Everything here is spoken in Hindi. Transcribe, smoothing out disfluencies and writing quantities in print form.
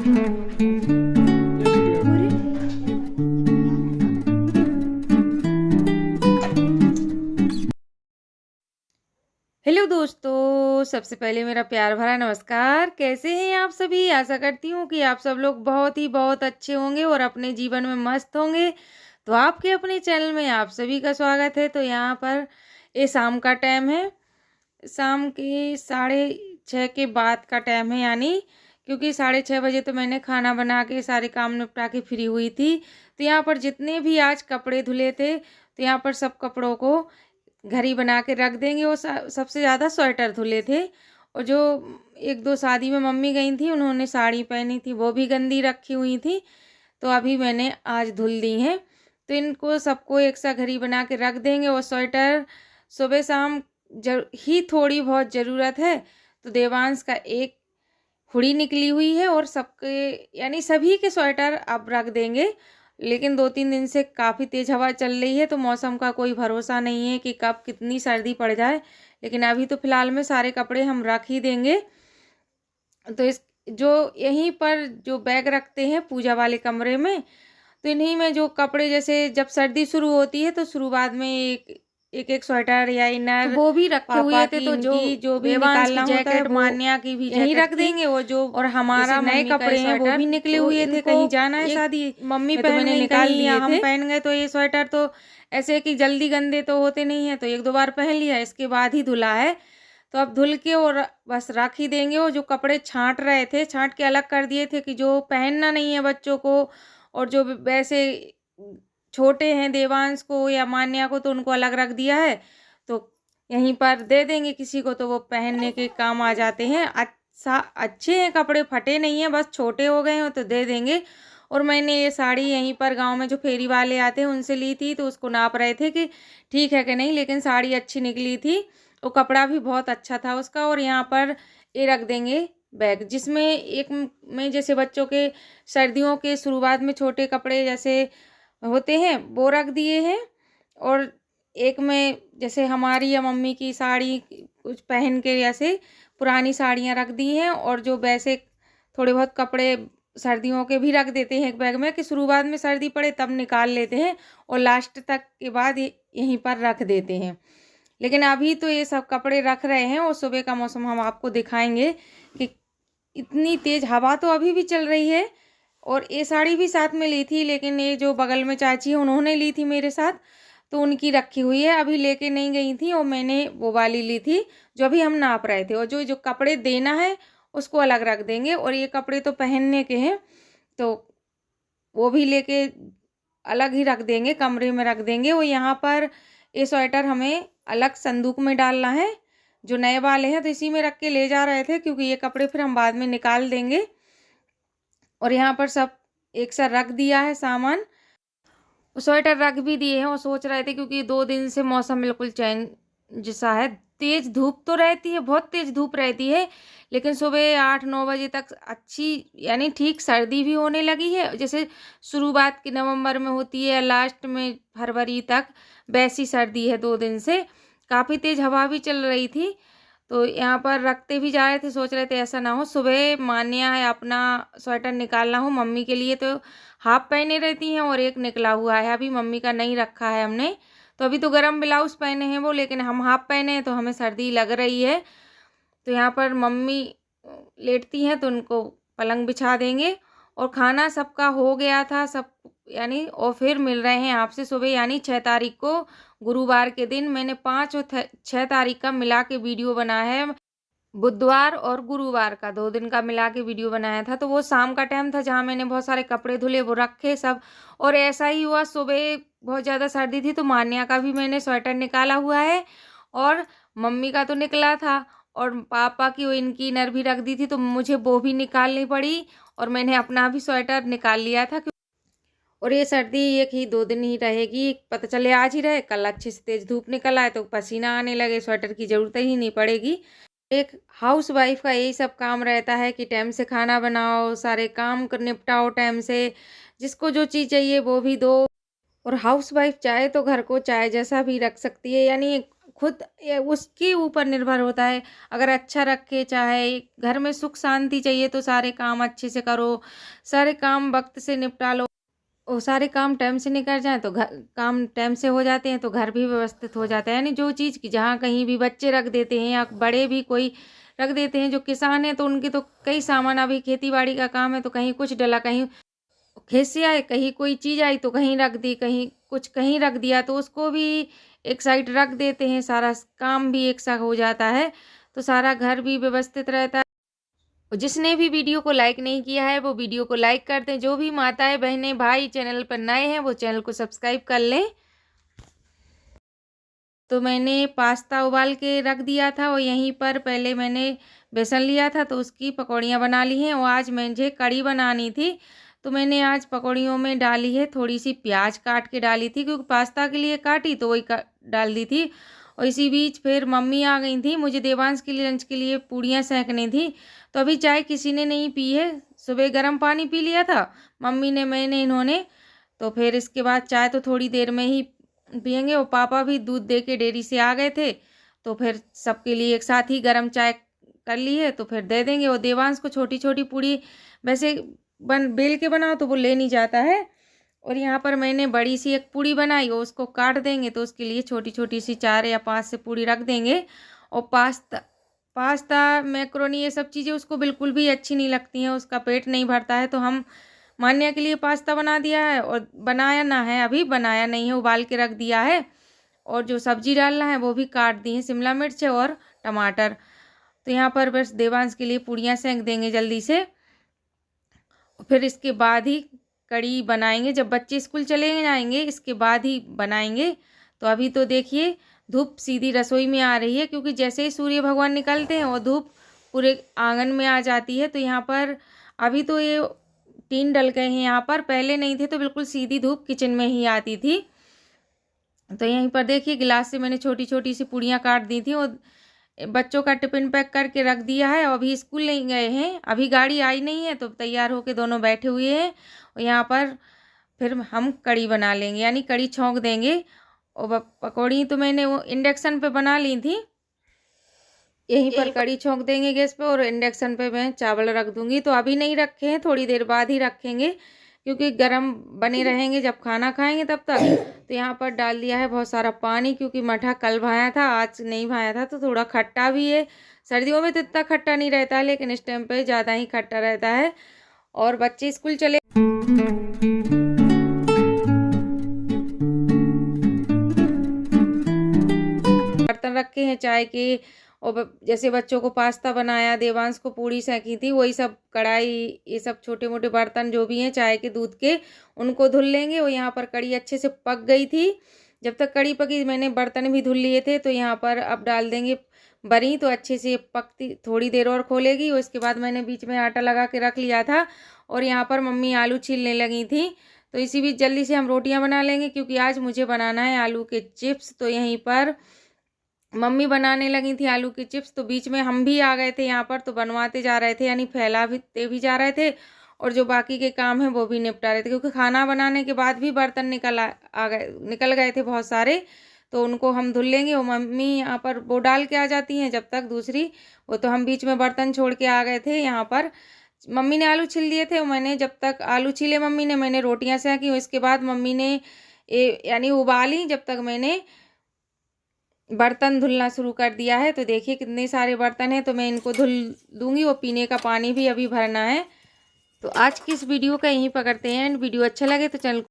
हेलो दोस्तों, सबसे पहले मेरा प्यार भरा नमस्कार। कैसे हैं आप सभी? आशा करती हूँ कि आप सब लोग बहुत अच्छे होंगे और अपने जीवन में मस्त होंगे। तो आपके अपने चैनल में आप सभी का स्वागत है। तो यहाँ पर ये शाम का टाइम है, शाम के 6:30 के बाद का टाइम है, यानी क्योंकि 6:30 बजे तो मैंने खाना बना के सारे काम निपटा के फ्री हुई थी। तो यहाँ पर जितने भी आज कपड़े धुले थे, तो यहाँ पर सब कपड़ों को घर ही बना के रख देंगे। वो सबसे ज़्यादा स्वेटर धुले थे, और जो एक दो शादी में मम्मी गई थी उन्होंने साड़ी पहनी थी वो भी गंदी रखी हुई थी, तो अभी मैंने आज धुल दी हैं। तो इनको सबको एक सा घड़ी बना के रख देंगे। और स्वेटर सुबह शाम ही थोड़ी बहुत ज़रूरत है। तो देवांश का एक हुडी निकली हुई है और सबके यानी सभी के स्वेटर अब रख देंगे। लेकिन 2-3 दिन से काफ़ी तेज़ हवा चल रही है, तो मौसम का कोई भरोसा नहीं है कि कब कितनी सर्दी पड़ जाए। लेकिन अभी तो फ़िलहाल में सारे कपड़े हम रख ही देंगे। तो इस जो यहीं पर जो बैग रखते हैं पूजा वाले कमरे में, तो इन्हीं में जो कपड़े, जैसे जब सर्दी शुरू होती है तो शुरुआत में एक स्वेटर या इनर तो वो भी रखे हुए थे। तो जो भी निकालना होता है, मान्या की भी यहीं रख देंगे। वो जो और हमारा नए कपड़े हैं वो भी निकले हुए थे, कहीं जाना है शादी, मम्मी पहन गई, निकाल लिए हम पहन गए। तो ये स्वेटर तो ऐसे कि जल्दी गंदे तो होते नहीं है, तो एक दो बार पहन लिया, इसके बाद ही धुला है। तो अब धुल के और बस रख ही देंगे। वो जो कपड़े छांट रहे थे, छांट के अलग कर दिए थे कि जो पहनना नहीं है बच्चों को, और जो वैसे छोटे हैं देवांश को या मान्या को, तो उनको अलग रख दिया है। तो यहीं पर दे देंगे किसी को, तो वो पहनने के काम आ जाते हैं। अच्छे हैं कपड़े, फटे नहीं हैं, बस छोटे हो गए हो तो दे देंगे। और मैंने ये साड़ी यहीं पर गांव में जो फेरी वाले आते हैं उनसे ली थी, तो उसको नाप रहे थे कि ठीक है कि नहीं, लेकिन साड़ी अच्छी निकली थी, वो कपड़ा भी बहुत अच्छा था उसका। और यहाँ पर ये रख देंगे बैग, जिसमें एक में जैसे बच्चों के सर्दियों के शुरुआत में छोटे कपड़े जैसे होते हैं वो रख दिए हैं। और एक में जैसे हमारी या मम्मी की साड़ी कुछ पहन के जैसे पुरानी साड़ियाँ रख दी हैं, और जो वैसे थोड़े बहुत कपड़े सर्दियों के भी रख देते हैं एक बैग में, कि शुरुआत में सर्दी पड़े तब निकाल लेते हैं और लास्ट तक के बाद यहीं पर रख देते हैं। लेकिन अभी तो ये सब कपड़े रख रहे हैं, और सुबह का मौसम हम आपको दिखाएंगे कि इतनी तेज़ हवा तो अभी भी चल रही है। और ये साड़ी भी साथ में ली थी, लेकिन ये जो बगल में चाची है उन्होंने ली थी मेरे साथ, तो उनकी रखी हुई है, अभी लेके नहीं गई थी। और मैंने वो वाली ली थी जो अभी हम नाप रहे थे। और जो जो कपड़े देना है उसको अलग रख देंगे, और ये कपड़े तो पहनने के हैं तो वो भी लेके अलग ही रख देंगे, कमरे में रख देंगे। वो यहाँ पर ये स्वेटर हमें अलग संदूक में डालना है, जो नए वाले हैं, तो इसी में रख के ले जा रहे थे, क्योंकि ये कपड़े फिर हम बाद में निकाल देंगे। और यहाँ पर सब एक साथ रख दिया है सामान, स्वेटर रख भी दिए हैं। और सोच रहे थे क्योंकि 2 दिन से मौसम बिल्कुल चेंज जैसा है, तेज़ धूप तो रहती है, बहुत तेज़ धूप रहती है, लेकिन सुबह 8-9 बजे तक अच्छी यानी ठीक सर्दी भी होने लगी है, जैसे शुरुआत की नवंबर में होती है, लास्ट में फरवरी तक, वैसी सर्दी है। 2 दिन से काफ़ी तेज़ हवा भी चल रही थी। तो यहाँ पर रखते भी जा रहे थे, सोच रहे थे ऐसा ना हो सुबह मान्या है अपना स्वेटर निकालना हो मम्मी के लिए, तो हाफ पहने रहती हैं और एक निकला हुआ है, अभी मम्मी का नहीं रखा है हमने। तो अभी तो गर्म ब्लाउज पहने हैं वो, लेकिन हम हाफ पहने हैं तो हमें सर्दी लग रही है। तो यहाँ पर मम्मी लेटती हैं तो उनको पलंग बिछा देंगे। और खाना सबका हो गया था सब, यानी और फिर मिल रहे हैं आपसे सुबह, यानी 6 तारीख को गुरुवार के दिन। मैंने 5 और 6 तारीख का मिला के वीडियो बनाया है, बुधवार और गुरुवार का 2 दिन का मिला के वीडियो बनाया था। तो वो शाम का टाइम था जहाँ मैंने बहुत सारे कपड़े धुले, वो रखे सब। और ऐसा ही हुआ, सुबह बहुत ज़्यादा सर्दी थी तो मान्या का भी मैंने स्वेटर निकाला हुआ है, और मम्मी का तो निकला था, और पापा की वो इनकी इनर भी रख दी थी, तो मुझे वो भी निकालनी पड़ी। और मैंने अपना भी स्वेटर निकाल लिया था। और ये सर्दी 1 ही 2 दिन ही रहेगी, पता चले आज ही रहे, कल अच्छी से तेज़ धूप निकल आए तो पसीना आने लगे, स्वेटर की ज़रूरत ही नहीं पड़ेगी। एक हाउस वाइफ का यही सब काम रहता है कि टाइम से खाना बनाओ, सारे काम निपटाओ टाइम से, जिसको जो चीज़ चाहिए वो भी दो। और हाउस वाइफ चाहे तो घर को चाहे जैसा भी रख सकती है, यानी खुद उसके ऊपर निर्भर होता है। अगर अच्छा रखे, चाहे घर में सुख शांति चाहिए तो सारे काम अच्छे से करो, सारे काम वक्त से निपटा लो, और सारे काम टाइम से निकल जाएँ तो घर काम टाइम से हो जाते हैं तो घर भी व्यवस्थित हो जाता है। यानी जो चीज़ की जहाँ कहीं भी बच्चे रख देते हैं या बड़े भी कोई रख देते हैं, जो किसान हैं तो उनके तो कई सामान, अभी खेती बाड़ी का काम है तो कहीं कुछ डला, कहीं खेत से आए, कहीं कोई चीज़ आई तो कहीं रख दी, कहीं कुछ कहीं रख दिया तो उसको भी एक साइड रख देते हैं, सारा काम भी एक साथ हो जाता है, तो सारा घर भी व्यवस्थित रहता है। और जिसने भी वीडियो को लाइक नहीं किया है वो वीडियो को लाइक कर दें। जो भी माताएं बहनें भाई चैनल पर नए हैं वो चैनल को सब्सक्राइब कर लें। तो मैंने पास्ता उबाल के रख दिया था और यहीं पर पहले मैंने बेसन लिया था तो उसकी पकौड़ियाँ बना ली हैं। और आज मुझे कड़ी बनानी थी तो मैंने आज पकौड़ियों में डाली है थोड़ी सी प्याज काट के डाली थी, क्योंकि पास्ता के लिए काटी तो वही डाल दी थी। और इसी बीच फिर मम्मी आ गई थी, मुझे देवांश के लिए लंच के लिए पूड़ियाँ सेंकनी थी। तो अभी चाय किसी ने नहीं पी है, सुबह गर्म पानी पी लिया था मम्मी ने, मैंने, इन्होंने। तो फिर इसके बाद चाय तो थोड़ी देर में ही पियेंगे। और पापा भी दूध दे के डेयरी से आ गए थे तो फिर सबके लिए एक साथ ही गर्म चाय कर ली है तो फिर दे देंगे। और देवांश को छोटी छोटी पूड़ी वैसे बेल के बनाओ तो वो ले नहीं जाता है। और यहाँ पर मैंने बड़ी सी एक पूड़ी बनाई और उसको काट देंगे तो उसके लिए छोटी छोटी सी 4 या 5 से पूड़ी रख देंगे। और पास्ता मैक्रोनी ये सब चीज़ें उसको बिल्कुल भी अच्छी नहीं लगती हैं, उसका पेट नहीं भरता है। तो हम मान्या के लिए पास्ता बना दिया है, और बनाया ना है, अभी बनाया नहीं है, उबाल के रख दिया है। और जो सब्जी डालना है वो भी काट दी है, शिमला मिर्च और टमाटर। तो यहाँ पर बस देवांश के लिए पूड़ियाँ सेंक देंगे जल्दी से, फिर इसके बाद ही कड़ी बनाएंगे। जब बच्चे स्कूल चले जाएंगे इसके बाद ही बनाएंगे। तो अभी तो देखिए धूप सीधी रसोई में आ रही है, क्योंकि जैसे ही सूर्य भगवान निकलते हैं और धूप पूरे आंगन में आ जाती है। तो यहाँ पर अभी तो ये टीन डल गए हैं, यहाँ पर पहले नहीं थे तो बिल्कुल सीधी धूप किचन में ही आती थी। तो यहीं पर देखिए गिलास से मैंने छोटी छोटी सी पूड़ियाँ काट दी थी और बच्चों का टिफ़िन पैक करके रख दिया है। और अभी स्कूल नहीं गए हैं, अभी गाड़ी आई नहीं है तो तैयार होके दोनों बैठे हुए हैं। और यहाँ पर फिर हम कड़ी बना लेंगे, यानी कड़ी छौंक देंगे। और पकौड़ी तो मैंने वो इंडक्शन पे बना ली थी, यहीं पर कड़ी छौंक देंगे गैस पे, और इंडक्शन पे मैं चावल रख दूंगी। तो अभी नहीं रखे हैं, थोड़ी देर बाद ही रखेंगे, क्योंकि गर्म बने रहेंगे जब खाना खाएंगे तब तक। तो यहाँ पर डाल दिया है बहुत सारा पानी, क्योंकि मठा कल भाया था आज नहीं भाया था, तो थोड़ा खट्टा भी है। सर्दियों में तो इतना खट्टा नहीं रहता है, लेकिन इस टाइम पे ज़्यादा ही खट्टा रहता है। और बच्चे स्कूल चले, बर्तन रखे हैं चाय के। और जैसे बच्चों को पास्ता बनाया, देवांश को पूड़ी सेंकी थी, वही सब कढ़ाई, ये सब छोटे मोटे बर्तन जो भी हैं चाय के दूध के, उनको धुल लेंगे। और यहाँ पर कड़ी अच्छे से पक गई थी। जब तक कड़ी पकी मैंने बर्तन भी धुल लिए थे। तो यहाँ पर अब डाल देंगे बरी, तो अच्छे से पकती, थोड़ी देर और खोलेगी। और इसके बाद मैंने बीच में आटा लगा के रख लिया था। और यहाँ पर मम्मी आलू छीलने लगी थी, तो इसी बीच जल्दी से हम रोटियाँ बना लेंगे, क्योंकि आज मुझे बनाना है आलू के चिप्स। तो यहीं पर मम्मी बनाने लगी थी आलू के चिप्स, तो बीच में हम भी आ गए थे यहाँ पर, तो बनवाते जा रहे थे, यानी फैलाते भी जा रहे थे और जो बाकी के काम हैं वो भी निपटा रहे थे। क्योंकि खाना बनाने के बाद भी बर्तन निकल गए थे बहुत सारे, तो उनको हम धुल लेंगे। और मम्मी यहाँ पर वो डाल के आ जाती हैं जब तक दूसरी, वो तो हम बीच में बर्तन छोड़ के आ गए थे। यहाँ पर मम्मी ने आलू छील दिए थे, मैंने जब तक आलू छीले मम्मी ने, मैंने रोटियाँ सेंकी। इसके बाद मम्मी ने यानी उबाली, जब तक मैंने बर्तन धुलना शुरू कर दिया है। तो देखिए कितने सारे बर्तन हैं, तो मैं इनको धुल दूंगी। और पीने का पानी भी अभी भरना है। तो आज की इस वीडियो का यहीं पकड़ते हैं एंड वीडियो अच्छा लगे तो चैनल